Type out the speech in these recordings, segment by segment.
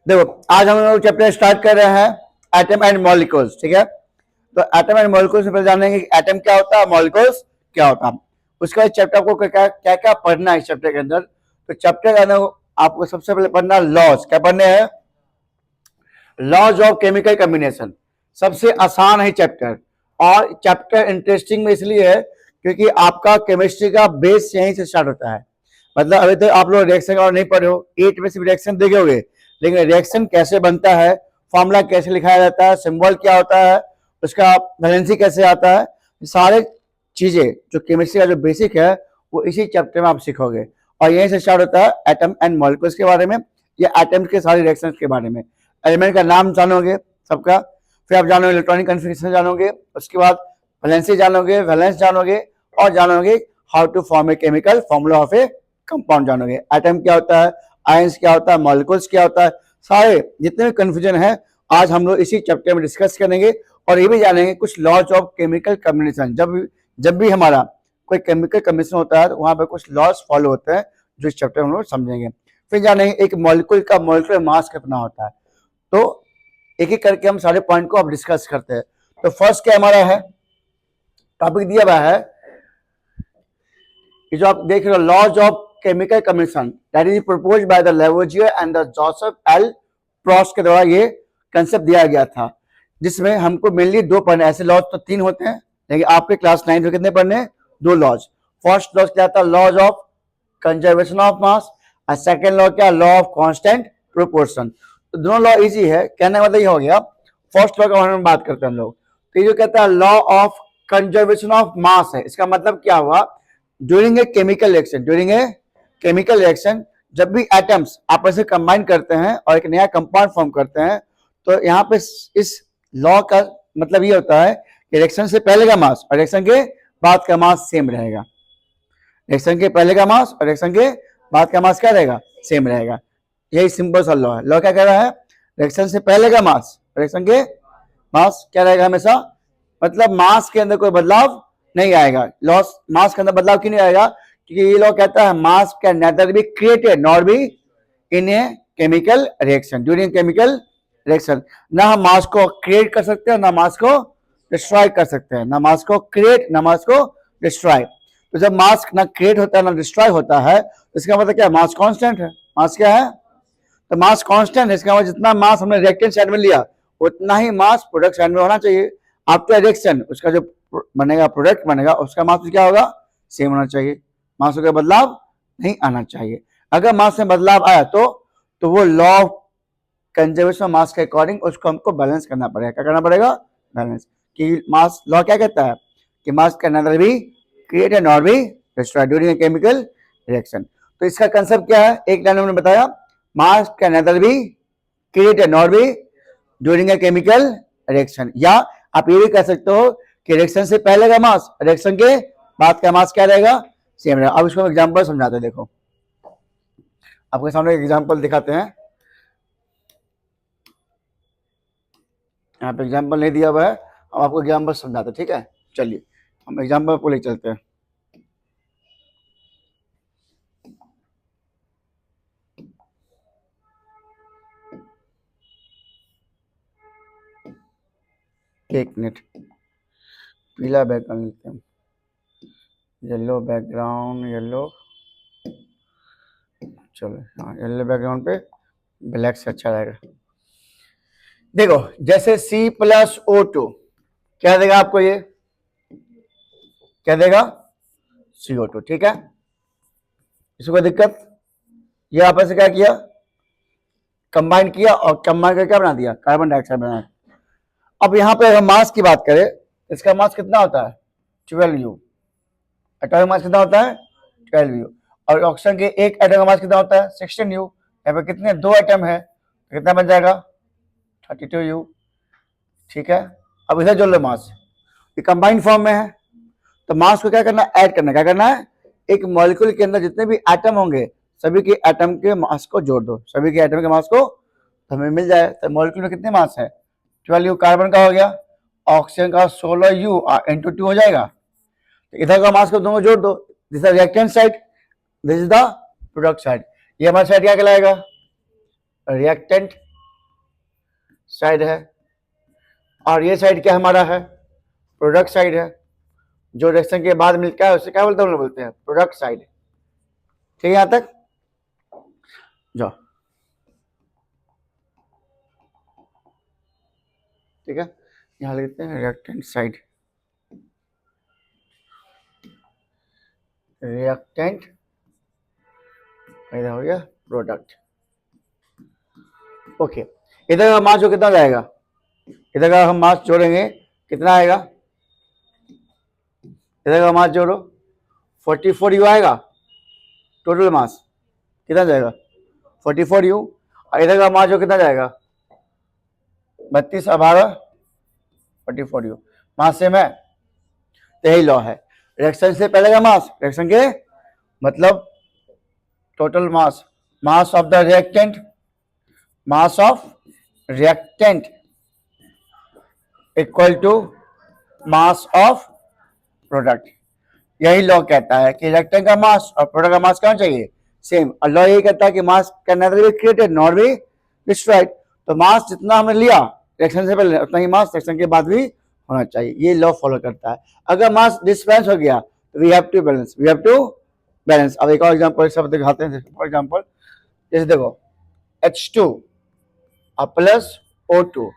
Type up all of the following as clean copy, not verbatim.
देखो आज हम लोग चैप्टर स्टार्ट कर रहे हैं एटम एंड मॉलिक्यूल्स। ठीक है, तो एटम एंड मॉलिक्यूल्स से पहले जानेंगे कि एटम क्या होता है, मॉलिक्यूल्स क्या होता है। उसके बाद चैप्टर को क्या क्या क्या पढ़ना है इस चैप्टर के अंदर। तो चैप्टर के अंदर आपको सबसे पहले पढ़ना लॉज। क्या पढ़ने हैं? Laws of chemical combination. सबसे आसान है चैप्टर, और चैप्टर इंटरेस्टिंग में इसलिए है क्योंकि आपका केमिस्ट्री का बेस यहीं से स्टार्ट होता है। मतलब अभी तो आप लोग रिएक्शन और नहीं पढ़े हो, 8 में सिर्फ रिएक्शन देखे होगे, लेकिन रिएक्शन कैसे बनता है, फॉर्मूला कैसे लिखाया जाता है, सिंबल क्या होता है, उसका वैलेंसी कैसे आता है, सारे चीजें जो केमिस्ट्री का जो बेसिक है वो इसी चैप्टर में आप सीखोगे। और यहीं से स्टार्ट होता है एटम एंड मॉलिक्यूल्स के बारे में, या एटम्स के सारे रिएक्शंस के बारे में। एलिमेंट का नाम जानोगे सबका, फिर आप जानोगे इलेक्ट्रॉनिक कन्फिग्रेशन जानोगे, उसके बाद वैलेंसी जानोगे, वैलेंस जानोगे, और जानोगे how to form a chemical, formula of a compound जानोगे। एटम क्या होता है, आयंस क्या होता है, मॉलिक्यूल्स क्या होता है, सारे जितने भी कंफ्यूजन है आज हम लोग इसी चैप्टर में डिस्कस करेंगे। और ये भी जानेंगे कुछ लॉज ऑफ केमिकल कॉम्बिनेशन। जब भी हमारा कोई केमिकल कॉम्बिनेशन होता है तो वहां पर कुछ लॉज फॉलो होते हैं जो इस चैप्टर में हम लोग समझेंगे। फिर जानेंगे एक मॉलिक्यूल का मॉलिक्यूलर मास कितना होता है। तो एक एक करके हम सारे पॉइंट को अब डिस्कस करते हैं। तो फर्स्ट क्या हमारा है, टॉपिक दिया हुआ है जो आप देख रहे हो, laws of chemical combination that is proposed by the Lavoisier and the Joseph L Proust के द्वारा ये कंसेप्ट दिया गया था, जिसमें हमको मेनली दो पढ़ने। ऐसे लॉज तो 3 होते हैं, लेकिन आपके क्लास 9 में कितने पढ़ने? 2 लॉज। फर्स्ट लॉज क्या था? Law of conservation of mass, और सेकेंड लॉ क्या? Law of constant proportion. तो दोनों लॉ इजी है, कहने का मतलब ये हो गया। फर्स्ट लॉ के बारे में बात करते हैं हम लोग। तो ये जो कहता है लॉ ऑफ कंजर्वेशन ऑफ मास है, इसका मतलब क्या हुआ? ड्यूरिंग ए केमिकल रिएक्शन जब भी एटम्स आपस में कंबाइन करते हैं और एक नया कंपाउंड फॉर्म करते हैं, तो यहाँ पे इस लॉ का मतलब ये होता है कि रिएक्शन से पहले का मास और रिएक्शन के बाद का मास सेम रहेगा। रिएक्शन के पहले का मास और रिएक्शन के बाद का मास क्या रहेगा? सेम रहेगा। यही सिंपल सा लॉ है। लॉ क्या कह रहा है? रिएक्शन से पहले का मास, रिएक्शन के मास क्या रहेगा हमेशा? मतलब मास के अंदर कोई बदलाव नहीं आएगा। लॉस मास के अंदर बदलाव क्यों नहीं आएगा? क्योंकि ये लॉ कहता है mass can neither be created nor be in A chemical reaction. During chemical reaction ना हम मास को क्रिएट कर सकते हैं, ना मास को डिस्ट्रॉय कर सकते हैं। ना मास को क्रिएट, ना मास को डिस्ट्रॉय। तो जब मास ना क्रिएट होता है ना डिस्ट्रॉय होता है, इसका मतलब क्या? मास कांस्टेंट है। मास क्या है? तो मास कांस्टेंट है, इसका मतलब जितना मास हमने रिएक्टेंट साइड में लिया उतना ही मास प्रोडक्ट साइड में होना चाहिए। आफ्टर रिएक्शन उसका जो बनेगा, प्रोडक्ट बनेगा, उसका मास क्या होगा? सेम होना चाहिए। मास का बदलाव नहीं आना चाहिए। अगर मास में बदलाव आया तो वो लॉ ऑफ कंजर्वेशन मास के अकॉर्डिंग उसको हमको बैलेंस करना पड़ेगा। क्या करना पड़ेगा? बैलेंस। कि मास लॉ क्या कहता है कि मास can neither be created nor be destroyed during a chemical reaction. तो इसका कंसेप्ट क्या है? एक लाइन में बताया, मास can neither be created nor be during a chemical reaction. या आप ये भी कह सकते हो कि रिएक्शन से पहले का मास, रिएक्शन के बाद का मास क्या रहेगा? सेम रहेगा। अब इसको एग्जांपल समझाते हैं। देखो आपके सामने एक एग्जांपल दिखाते हैं। यहाँ पे एग्जांपल नहीं दिया हुआ है, हम आपको एग्जांपल समझाते हैं। ठीक है, चलिए हम एग्जांपल को ले चलते हैं। एक मिनट, पीला बैकग्राउंड लेते हैं, येलो बैकग्राउंड, येलो, चलो हाँ येलो बैकग्राउंड पे ब्लैक से अच्छा रहेगा। देखो जैसे C+O2 क्या देगा आपको? ये क्या देगा? CO2। ठीक है, इसको कोई दिक्कत? ये आपस में क्या किया? कंबाइन किया, और कंबाइन करके क्या बना दिया? कार्बन डाइऑक्साइड बनाया। अब यहाँ पे हम मास की बात करें, इसका मास कितना होता है? 12U। एटॉमिक मास कितना होता है? 12U। और ऑक्सीजन के एक एटम का मास कितना होता है? 16U। यहाँ पे कितने? 2 एटम है, तो कितना बन जाएगा? 32U। ठीक है, अब इधर जोड़ लो मास, ये कंबाइंड फॉर्म में है, तो मास को क्या करना है? ऐड करना है। क्या करना है? एक मॉलिक्यूल के अंदर जितने भी एटम होंगे सभी के एटम के मास को जोड़ दो, सभी के एटम के मास को तो हमें मिल जाए। तो मॉलिक्यूल में कितने मास है? 12U। कार्बन का हो गया, ऑक्सीजन का 16U इंटू 2 हो जाएगा। तो इधर का मास को दोनों जोड़ दो। This is reactant side, this is the product side. ये हमारा साइड क्या कहलाएगा? रिएक्टेंट साइड है, और ये साइड क्या हमारा है, प्रोडक्ट साइड है। जो रिएक्शन के बाद मिलता है उसे क्या बोलते हैं, हम लोग बोलते हैं प्रोडक्ट साइड। ठीक है, यहां तक जाओ। ठीक है, यहां लिखते हैं रिएक्टेंट साइड, रिएक्टेंट, इधर हो गया प्रोडक्ट। ओके, इधर का मास जो कितना जाएगा, इधर का हम मास जोड़ेंगे कितना आएगा, इधर का मास जोड़ो 44 यू आएगा, टोटल मास कितना जाएगा 44 यू, और इधर का मास जो कितना जाएगा 32 और 12 44 यू, मास सेम है। यही लॉ है, रिएक्शन से पहले का मास, रिएक्शन के मतलब total mass, mass of the reactant, mass of reactant equal to mass of product. यही लॉ कहता है कि रिएक्टेंट का मास और प्रोडक्ट का मास क्या चाहिए, सेम। और लॉ यही कहता है कि मास can neither be created not be destroyed. तो मास जितना हमने लिया रिएक्शन से पहले उतना ही मास रिएक्शन के बाद भी होना चाहिए, ये लॉ फॉलो करता है। अगर मास डिसबैलेंस हो गया तो we have to balance, we have to balance. अब एक और एग्जांपल सब दिखाते हैं। फॉर एग्जांपल जैसे देखो H2 प्लस O2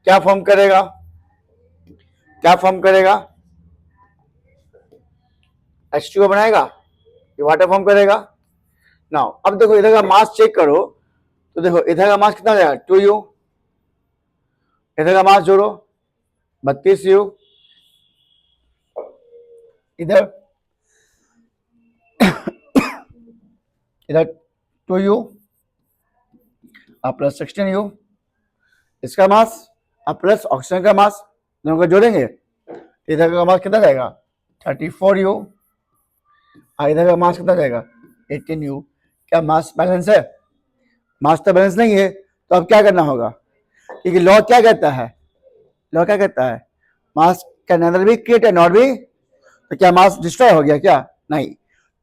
क्या फॉर्म करेगा, क्या फॉर्म करेगा, H2O बनाएगा, ये वाटर फॉर्म करेगा। नाउ अब देखो इधर का मास चेक करो, तो देखो इधर का मास कितना जाएगा 2U, इधर का मास जोड़ो 32U, इधर इधर 2U प्लस 16U, इसका मास प्लस ऑक्सीजन का मास, दोनों को जोड़ेंगे इधर का मास कितना जाएगा 34U, और इधर का मास कितना जाएगा 18U। क्या मास बैलेंस है, मास तो बैलेंस नहीं है। तो अब क्या करना होगा, क्योंकि लॉ क्या कहता है, लॉ क्या कहता है mass can neither be created not be, तो क्या मास डिस्ट्रॉय हो गया क्या, नहीं।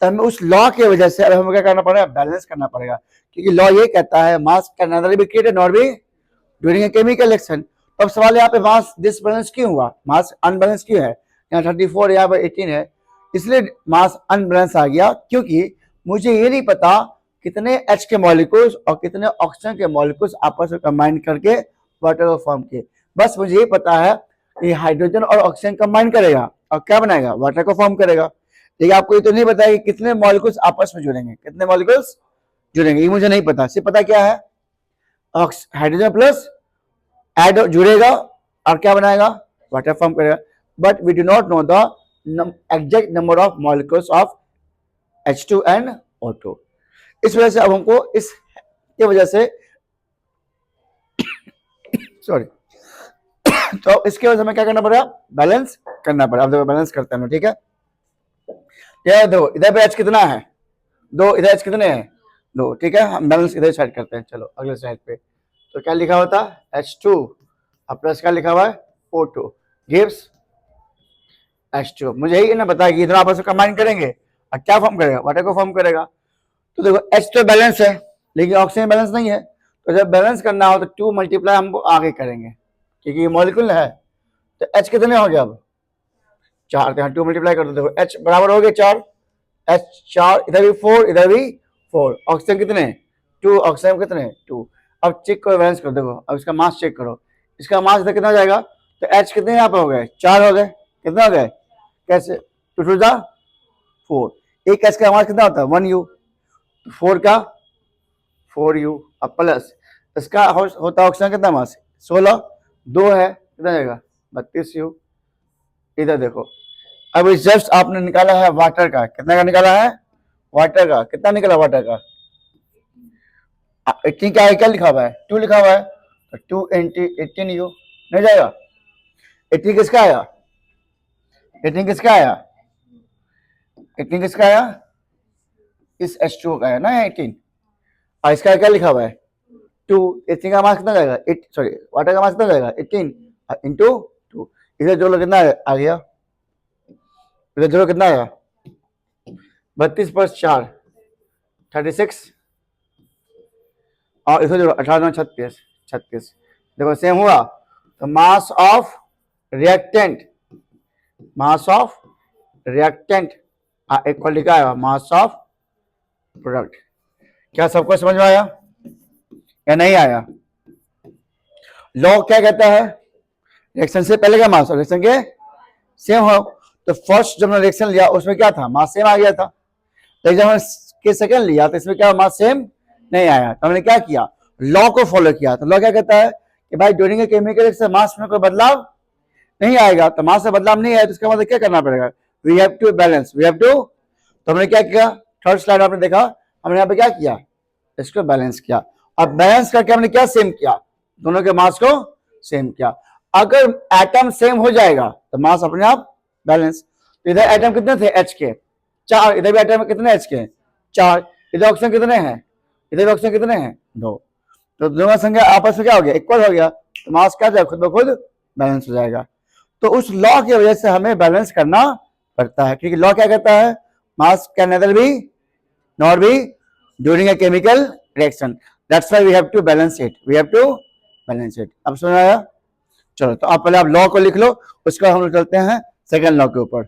तो हमें उस लॉ की वजह से अब हमें क्या करना पड़ेगा, बैलेंस करना पड़ेगा, क्योंकि लॉ ये कहता है mass can neither be created not be during a chemical reaction. तो अब सवाल यहाँ पे मास डिसबैलेंस क्यों हुआ, मास अनबैलेंस क्यों है, यहाँ 34 यहाँ पर 18 है, इसलिए मास अनबैलेंस आ गया, क्योंकि मुझे ये नहीं पता कितने H के मॉलिक्यूल्स और कितने ऑक्सीजन के मॉलिक्यूल्स आपस में कंबाइन करके वाटर को फॉर्म किए। बस मुझे ये पता है कि हाइड्रोजन और ऑक्सीजन कंबाइन करेगा और क्या बनाएगा, वाटर को फॉर्म करेगा। लेकिन आपको ये तो नहीं पता है कि कितने मॉलिक्यूल्स आपस में जुड़ेंगे, कितने मॉलिक्यूल्स जुड़ेंगे, ये मुझे नहीं पता। सिर्फ पता क्या है हाइड्रोजन प्लस एड जुड़ेगा और क्या बनाएगा, वाटर फॉर्म करेगा। But we do not know the exact number of molecules of H2 and O2। इस वजह से अब हमको इसकी वजह से सॉरी तो इसके वजह से हमें क्या करना पड़ेगा, बैलेंस करना पड़ेगा। अब देखो बैलेंस करते हैं, ठीक है। ये दो इधर पे H कितना है, दो, इधर H कितने हैं, दो, ठीक है। हम बैलेंस इधर साइड करते हैं। चलो अगले साइड पे, तो क्या लिखा हुआ था H2 और प्लस क्या लिखा हुआ है O2 गिव्स H2। मुझे यही ना बताया कि इधर आपस में कंबाइन करेंगे और क्या फॉर्म करेगा, वाटर को फॉर्म करेगा। तो देखो H तो बैलेंस है लेकिन ऑक्सीजन बैलेंस नहीं है, तो जब बैलेंस करना हो तो 2 मल्टीप्लाई हम आगे करेंगे क्योंकि ये मॉलिक्यूल है। तो H कितने हो गया, अब 4, तो यहाँ 2 मल्टीप्लाई कर दो। देखो H बराबर हो गए 4, H 4, इधर भी 4, इधर भी 4। ऑक्सीजन कितने 2, ऑक्सीजन कितने 2। अब चेक करो बैलेंस करो, देखो अब इसका मास चेक करो, इसका मास इधर कितना जाएगा, तो H कितने यहाँ पे हो गए 4 हो गए, कितना हो गए कैसे 2 टू 4। एक H का मास कितना होता है 1U, 4 का 4U अब प्लस इसका होता है ऑक्सीजन कितना मास 16, 2 है कितना जाएगा 32U। इधर देखो अब इस जस्ट आपने निकाला है वाटर का, कितना का निकाला है, वाटर का कितना निकला, वाटर का 18 क्या है, क्या लिखा हुआ है 2 लिखा हुआ है, तो 2 × 18U नहीं जाएगा। 18 किसका आया, 18 किसका आया, 18 किसका आया, इस H2O का है ना 18, और इसका क्या लिखा हुआ है 2। 18 का मास कितना जाएगा, सॉरी वाटर का मास कितना जाएगा 18 इंटू 2। इधर जोड़ो कितना आ गया, इधर जोड़ो कितना आया 32 + 4 36, और इधर जोड़ो 18 36 36, देखो सेम हुआ, तो मास of reactant, mass of reactant equal लिखा है मास ऑफ प्रोडक्ट। क्या सबको समझ में आया या नहीं आया? लॉ क्या कहता है, रिएक्शन से पहले का मास और रिएक्शन के सेम हो, तो फर्स्ट जब हमने रिएक्शन लिया उसमें क्या था, मास सेम आ गया था। लेकिन जब हमने सेकंड लिया तो इसमें क्या मास सेम नहीं आया, तो हमने क्या किया, लॉ को फॉलो किया। तो लॉ क्या कहता है कि भाई ड्यूरिंग ए केमिकल रिएक्शन मास में कोई बदलाव नहीं आएगा, तो मास में बदलाव नहीं आया तो इसका मतलब क्या करना पड़ेगा, we have to balance, we have to. तो हमने क्या किया, थर्ड स्लाइड आपने देखा, हमने यहाँ पे क्या किया, इसको बैलेंस किया। अब बैलेंस करके हमने क्या सेम किया, दोनों के मास को सेम किया। अगर एटम सेम हो जाएगा तो मास अपने आप बैलेंस। तो इधर एटम कितने थे H के 4, इधर भी एटम कितने H के 4, इधर ऑक्सीजन कितने हैं, इधर भी ऑक्सीजन कितने हैं 2, तो दोनों का संख्या आपस में क्या हो गया, इक्वल हो गया, तो मास क्या जाएगा, खुद ब खुद बैलेंस हो जाएगा। तो उस लॉ की वजह से हमें बैलेंस करना पड़ता है, क्योंकि लॉ क्या कहता है, mass can neither be nor be during a chemical reaction, that's why we have to balance it, we have to balance it. अब समझ आया? चलो, तो आप पहले आप लॉ को लिख लो, उसके बाद हम लोग चलते हैं सेकंड लॉ के ऊपर।